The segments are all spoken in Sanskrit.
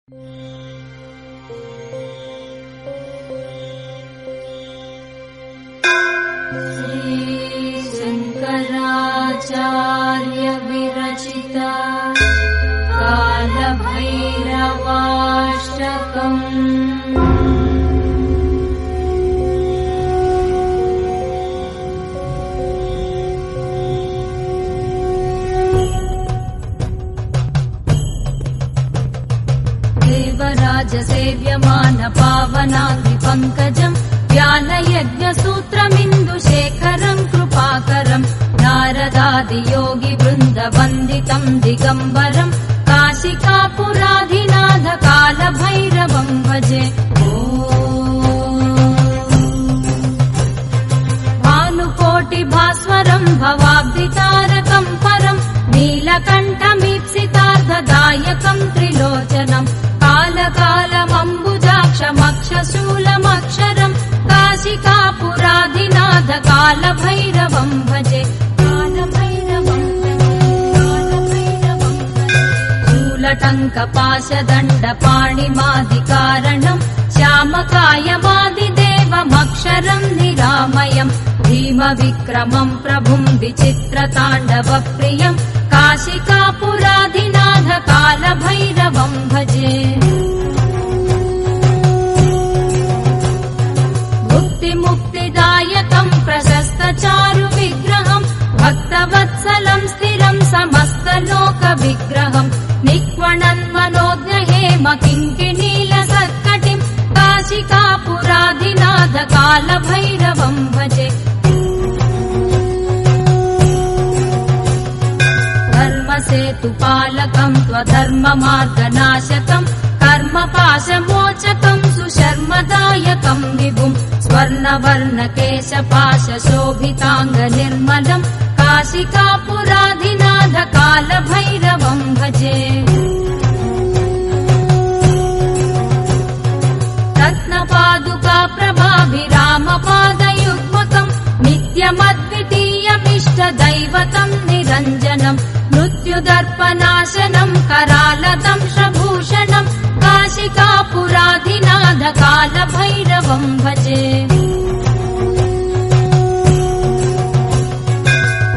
शंकराचार्य विरचिता कालभैरवाष्टकम्। देवराजसेव्यमान पावनाग्निपङ्कजम् ज्ञानयज्ञसूत्रमिन्दुशेखरम् कृपाकरम् नारदादियोगिवृन्दवन्दितम् दिगम्बरम् काशिकापुराधिनाथ कालभैरवम् भजे। भानुकोटिभास्वरम् भवाब्धितारकम् परम् नीलकण्ठमीप्सितार्थदायकम् त्रिलोचनम् कालकालमम्बुजाक्षमक्षशूलमक्षरम् काशिकापुराधिनाथ कालभैरवम् भजे। शूलटङ्कपाशदण्डपाणिमादिकारणम् श्यामकायमादिदेवमक्षरम् निरामयम् भीमविक्रमम् प्रभुम् विचित्रताण्डवप्रियम् काशिकापुराधिनाथ कालभैरवम् भजे। मुक्तिदायकम् प्रशस्तचारुविग्रहम् भक्तवत्सलम् स्थिरम् समस्तलोकविग्रहम् निक्वणन्मनोज्ञहेम किङ्किणीलसत्कटिम् काशिकापुराधिनाथ कालभैरवम् भजे। धर्मसेतुपालकम् त्वधर्ममार्गनाशकम् कर्मपाशमोचकम् सुशर्मदायकम् विभुम् स्वर्णवर्णकेशपाशशोभिताङ्गनिर्मलम् काशिकापुराधिनाथ कालभैरवम् भजे। रत्नपादुकाप्रभाभिरामपादयुग्मकम् नित्यमद्वितीयमिष्टदैवतम् निरञ्जनम् मृत्युदर्पनाशनम् करालदंशभूषणम् काशिकापुराधिनाथ कालभैरवम् भजे।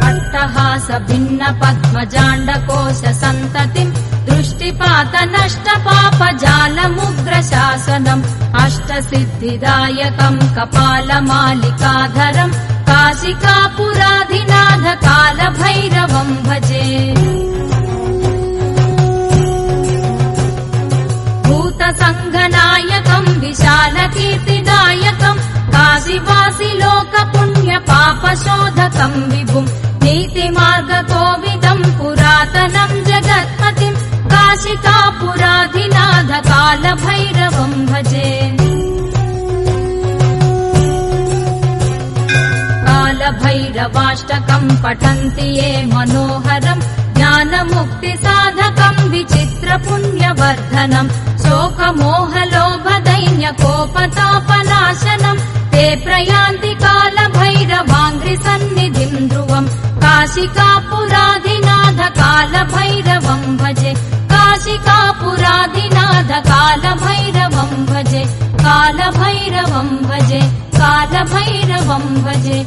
अट्टहासभिन्नपद्मजाण्डकोशसन्ततिम् दृष्टिपातनष्टपापजालमुग्रशासनम् अष्टसिद्धिदायकम् कपालमालिकाधरम् काशिकापुराधिनाथ कालभैरवम् भजे। भूतसङ्घनायकम् विशालकीर्तिदायकम् काशीवासि लोकपुण्यपापशोधकम् विभुम् नीतिमार्गकोविदम् पुरातनम् जगत्पतिम् काशिकापुराधिनाथ कालभैरवम् भजे। कालभैरवाष्टकम् पठन्ति ये मनोहरम् ज्ञानमुक्तिसाधकम् विचित्रपुण्यवर्धनम् शोकमोहलोभदैन्यकोपतापनाशनम् ते प्रयान्ति कालभैरवाङ्घ्रिसन्निधिम् ध्रुवम् काशिकापुराधिनाथ कालभैरवम् भजे। काशिकापुराधिनाथ कालभैरवम् भजे। कालभैरवम् भजे। कालभैरवम् भजे।